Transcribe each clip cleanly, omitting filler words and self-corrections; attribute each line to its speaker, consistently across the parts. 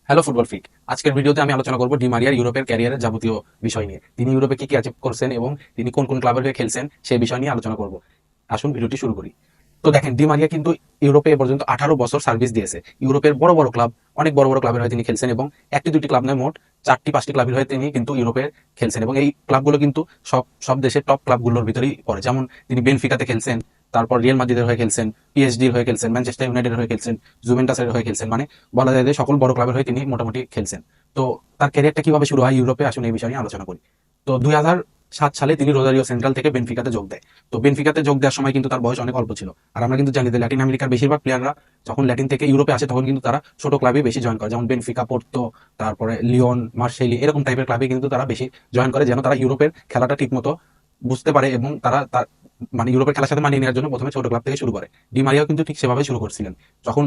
Speaker 1: Hello football freak. আজকের ভিডিওতে আমি আলোচনা করব ডি মারিয়ার ইউরোপের ক্যারিয়ারের যাবতীয় বিষয় নিয়ে। তিনি ইউরোপে কি কি অ্যাচিভ করছেন এবং তিনি কোন কোন ক্লাবের হয়ে খেলছেন সেই বিষয় নিয়ে আলোচনা করব। আসুন ভিডিওটি শুরু করি। তো দেখেন, ডি মারিয়া কিন্তু ইউরোপে এ পর্যন্ত 18 বছর সার্ভিস দিয়েছে। ইউরোপের বড় বড় ক্লাব, অনেক বড় বড় ক্লাবের হয়ে তিনি খেলছেন এবং একটি দুটি ক্লাব নয়, মোট 4টি 5টি ক্লাবের হয়ে তিনি কিন্তু ইউরোপে খেলছেন এবং এই ক্লাবগুলো কিন্তু সব সব দেশের টপ ক্লাবগুলোর ভিতরেই পড়ে। যেমন তিনি বেনফিকাতে খেলছেন, তারপর রিয়াল মাদ্রিদের হয়ে খেলছেন, পিএসডির হয়ে খেলছেন, ম্যানচেস্টার ইউনাইটেডের হয়ে খেলছেন, জুভেন্টাসের হয়ে খেলছেন। মানে বলা যায় যে সকল বড় ক্লাবের হয়ে তিনি মোটামুটি খেলছেন। তো তার ক্যারিয়ারটা কিভাবে শুরু হয় ইউরোপে, আসুন এই বিষয় নিয়ে আলোচনা করি। তো 2007 সালে তিনি রোজারিও সেন্ট্রাল থেকে বেনফিকাতে যোগ দেয়। তো বেনফিকাতে যোগ দেওয়ার সময় কিন্তু তার বয়স অনেক অল্প ছিল। আর আমরা কিন্তু জানি যে ল্যাটিন আমেরিকার বেশিরভাগ প্লেয়াররা যখন ল্যাটিন থেকে ইউরোপে আসে তখন কিন্তু তারা ছোট ক্লাবে বেশি জয়েন করে, যেমন বেনফিকা, পোর্তো, তারপরে লিওন, মার্সেলি, এরকম টাইপের ক্লাবে কিন্তু তারা বেশি জয়েন করে, যেন তারা ইউরোপের খেলাটা ঠিক মতো বুঝতে পারে এবং তারা তার মানে ইউরোপের খেলার সাথে মানিয়ে নেওয়ার জন্য প্রথমে ছোট ক্লাব থেকে শুরু করে। ডি মারিয়াও কিন্তু ঠিক সেভাবে শুরু করছিলেন। যখন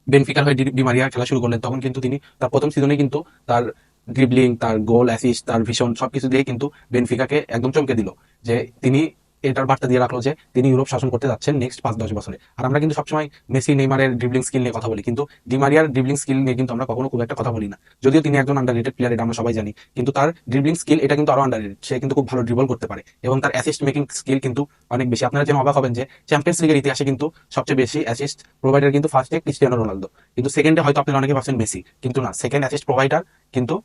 Speaker 1: বেনফিকার হয়ে ডি মারিয়া খেলা শুরু করলেন তখন কিন্তু তিনি তার প্রথম সিজনে কিন্তু তার ড্রিবলিং, তার গোল, অ্যাসিস্ট, তার ভিশন সবকিছু দিয়ে কিন্তু বেনফিকাকে একদম চমকে দিল যে তিনি এটার বার্তা দিয়ে রাখলো যে তিনি ইউরোপ শাসন করতে যাচ্ছেন নেক্সট 5-10 বছরে। আর আমরা কিন্তু সবসময় মেসি, নেইমারের ড্রিবলিং স্কিল নিয়ে কথা বলি, কিন্তু ডি মারিয়ার ড্রিবলিং স্কিল নিয়ে কিন্তু আমরা কখনো খুব একটা কথা বলি না। যদিও তিনি একজন আন্ডাররেটেড প্লেয়ার, এটা আমরা সবাই জানি, কিন্তু তার ড্রিবলিং স্কিল এটা কিন্তু আরো আন্ডাররেটেড। সে কিন্তু খুব ভালো ড্রিবল করতে পারে এবং তার অ্যাসিস্ট মেকিং স্কিল কিন্তু অনেক বেশি। আপনারা যেন অবাক হবেন যে চ্যাম্পিয়ন্স লিগের ইতিহাসে কিন্তু সবচেয়ে বেশি অ্যাসিস্ট প্রোভাইডার কিন্তু ফার্স্টে ক্রিস্টিয়ানো রোনালদো, কিন্তু সেকেন্ডে হয়তো আপনারা অনেকে ভাবছেন মেসি, কিন্তু না, সেকেন্ড অ্যাসিস্ট প্রোভাইডার কিন্তু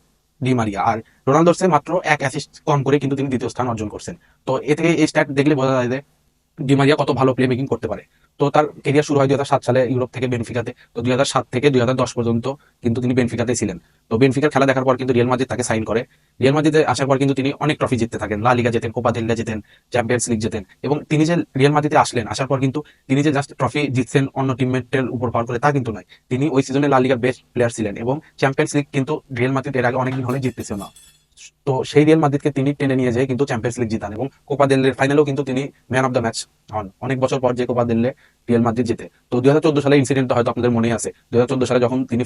Speaker 1: ডি মারিয়া। আর রোনালদোর চেয়ে মাত্র এক অ্যাসিস্ট কম করে কিন্তু তিনি দ্বিতীয় স্থান অর্জন করছেন। তো এ থেকে এই স্ট্যাট দেখলে বোঝা যায় যে ডি মারিয়া কত ভালো প্লে মেকিং করতে পারে। তো তার কেরিয়ার শুরু হয় 2007 সালে ইউরোপ থেকে বেনফিকাতে। তো 2007 থেকে 2010 পর্যন্ত কিন্তু তিনি বেনফিকাতে ছিলেন। তো বেনফিকার খেলা দেখার পর কিন্তু রিয়াল মাদ্রিদ তাকে সাইন করে। রিয়াল মাদ্রিদে আসার পর কিন্তু তিনি অনেক ট্রফি জিততে থাকেন, লা লিগা জেতেন, কোপা দেল রে জেতেন, চ্যাম্পিয়ন্স লিগ জেতেন। এবং তিনি যে রিয়াল মাদ্রিদে আসলেন, আসার পর কিন্তু তিনি যে জাস্ট ট্রফি জিতছেন অন্য টিমমেটের উপর ভর করে তা কিন্তু নয়। তিনি ওই সিজনে লা লিগার বেস্ট প্লেয়ার ছিলেন এবং চ্যাম্পিয়ন্স লিগ কিন্তু রিয়াল মাদ্রিদ এর আগে অনেকদিন হলে জিততেছিল না। তো সেই রিয়াল মাদ্রিদকে তিনি টেনে নিয়ে যায় কিন্তু চ্যাম্পিয়ন্স লিগ জিতান এবং কোপা দেল রের ফাইনালেও কিন্তু তিনি ম্যান অফ দ্য ম্যাচ হন অনেক বছর পর যে কোপা দেল রে রিয়াল মাদ্রিদ জিতে। তো 2014 সালে ইনসিডেন্ট হয়তো আপনাদের মনেই আছে। 2014 সালে যখন তিনি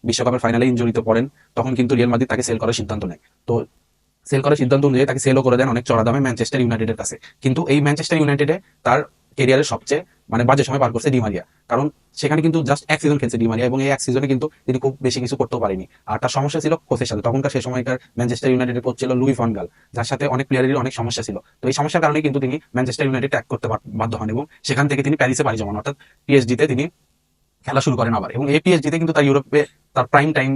Speaker 1: বিশ্বকাপের ফাইনালে ইনজুরিতে পড়েন, তখন কিন্তু রিয়াল মাদ্রিদ তাকে সেল করার সিদ্ধান্ত নেয়। তো সেল করার সিদ্ধান্ত অনুযায়ী তাকে সেলও করে দেন অনেক চড়া দামে ম্যানচেস্টার ইউনাইটেডের কাছে। কিন্তু এই ম্যানচেস্টার ইউনাইটেডে তার কেরিয়ারের সবচেয়ে বাজে সময় পার করছে ডি মারিয়া, কারণ সেখানে কিন্তু জাস্ট এক সিজন খেলছে ডি মারিয়া এবং এই এক সিজনে কিন্তু তিনি খুব বেশি কিছু করতেও পারেনি। আর তার সমস্যা ছিল কোচের সাথে। তখনকার সেই সময়কার ম্যানচেস্টার ইউনাইটেডের কোচ ছিল লুই ফান গাল, যার সাথে অনেক প্লেয়ারেরই অনেক সমস্যা ছিল। তো এই সমস্যার কারণে কিন্তু তিনি ম্যানচেস্টার ইউনাইটেড ত্যাগ করতে বাধ্য হন এবং সেখান থেকে তিনি প্যারিসে পাড়ি জমান, অর্থাৎ পিএসজিতে তিনি খেলা শুরু করেন আবার। এবং এই পিএসজিতে কিন্তু তার ইউরোপে তার প্রাইম টাইম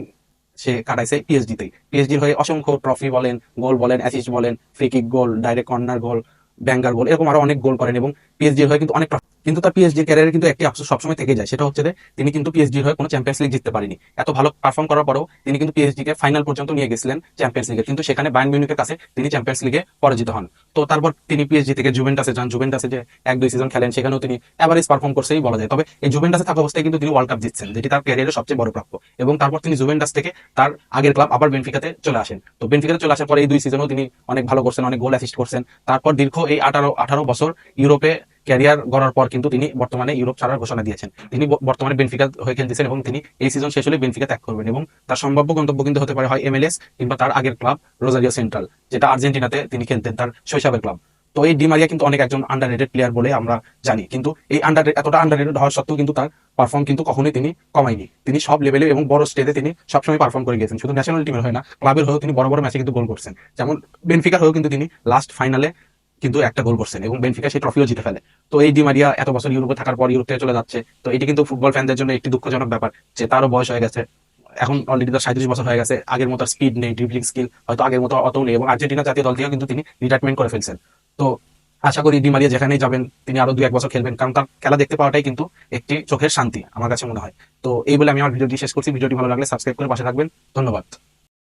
Speaker 1: সে কাটাইছে পিএসজিতেই। পিএসজির হয়ে অসংখ্য ট্রফি বলেন, গোল বলেন, অ্যাসিস্ট বলেন, free kick goal, direct corner গোল, ব্যাঙ্গার গোল, এরকম আরো অনেক গোল করেন এবং পিএসজির হয়ে কিন্তু অনেক ট্রফি। কিন্তু তার পিএসজির ক্যারিয়ারে কিন্তু একটি আফসোস সবসময় থেকে যায়, সেটা হচ্ছে যে তিনি কিন্তু পিএসজির হয়ে কোনো চ্যাম্পিয়ন্স লিগ জিততে পারেনি। এত ভালো পারফর্ম করার পরেও তিনি কিন্তু পিএসজিকে ফাইনাল পর্যন্ত নিয়ে গেছিলেন চ্যাম্পিয়ন্স লিগে, কিন্তু সেখানে বায়ার্ন মিউনিখের কাছে তিনি চ্যাম্পিয়ন্স লিগে পরাজিত হন। তো তারপর তিনি পিএসজি থেকে জুভেন্টাসে যান। জুভেন্টাসে যে 1-2 সিজন খেলেন, সেখানেও তিনি এভারেজ পারফর্ম করছেই বলা যায়। তবে এই জুভেন্টাসে থাকা অবস্থায় কিন্তু তিনি ওয়ার্ল্ড কাপ জিতছেন, যেটি তার ক্যারিয়ারের সবচেয়ে বড় প্রাপ্য। এবং তারপর তিনি জুভেন্টাস থেকে তার আগের ক্লাব আবার বেনফিকাতে চলে আসেন। তো বেনফিকাতে চলে আসার পরে এই 2 সিজনও তিনি অনেক ভালো করছেন, অনেক গোল অ্যাসিস্ট করছেন। তারপর দীর্ঘ এই 18 বছর ইউরোপে ক্যারিয়ার গড়ার পর কিন্তু তিনি বর্তমানে ইউরোপ ছাড়ার ঘোষণা দিয়েছেন। তিনি বর্তমানে বেনফিকা হয়ে খেলতেছেন এবং তিনি এই সিজন শেষ হলে বেনফিকা ত্যাগ করবেন এবং তার সম্ভাব্য গন্তব্য কিন্তু হতে পারে হয় এমএলএস কিংবা তার আগের ক্লাব রোজারিও সেন্ট্রাল, যেটা আর্জেন্টিনাতে তিনি খেলতেন, তার শৈশবের ক্লাব। তো এই ডি মারিয়া কিন্তু অনেক একজন আন্ডাররেটেড প্লেয়ার বলে আমরা জানি, কিন্তু এই এতটা আন্ডাররেটেড হওয়ার সত্ত্বেও কিন্তু তার পারফর্ম কিন্তু কখনোই তিনি কমায়নি। তিনি সব লেভেলে এবং বড় স্টেজে তিনি সবসময় পারফর্ম করে গেছেন। শুধু ন্যাশনাল টিমের হয় না, ক্লাবের হয়েও তিনি বড় বড় ম্যাচে কিন্তু গোল করছেন। যেমন বেনফিকার হয়েও কিন্তু তিনি লাস্ট ফাইনালে কিন্তু একটা গোল করছেন এবং বেনফিকা সেই ট্রফিও জিতে ফেলে। তো এই ডি মারিয়া এত বছর ইউরোপে থাকার পর ইউরোপ থেকে চলে যাচ্ছে, তো এটি কিন্তু ফুটবল ফ্যানদের জন্য একটি দুঃখজনক ব্যাপার যে তারও বয়স হয়ে গেছে। এখন অলরেডি তার 37 বছর হয়ে গেছে। আগের মতো স্পিড নেই, ড্রিবলিং স্কিল হয়তো আগের মতো অত নেই এবং আর্জেন্টিনা জাতীয় দল থেকেও কিন্তু তিনি রিটায়ারমেন্ট করে ফেলছেন। তো আশা করি ডি মারিয়া যেখানেই যাবেন তিনি আরো 2-1 বছর খেলবেন, কারণ তার খেলা দেখতে পাওয়াটাই কিন্তু একটি চোখের শান্তি আমার কাছে মনে হয়। তো এই বলে আমি আমার ভিডিওটি শেষ করছি। ভিডিওটি ভালো লাগলে সাবস্ক্রাইব করে পাশে থাকবেন। ধন্যবাদ।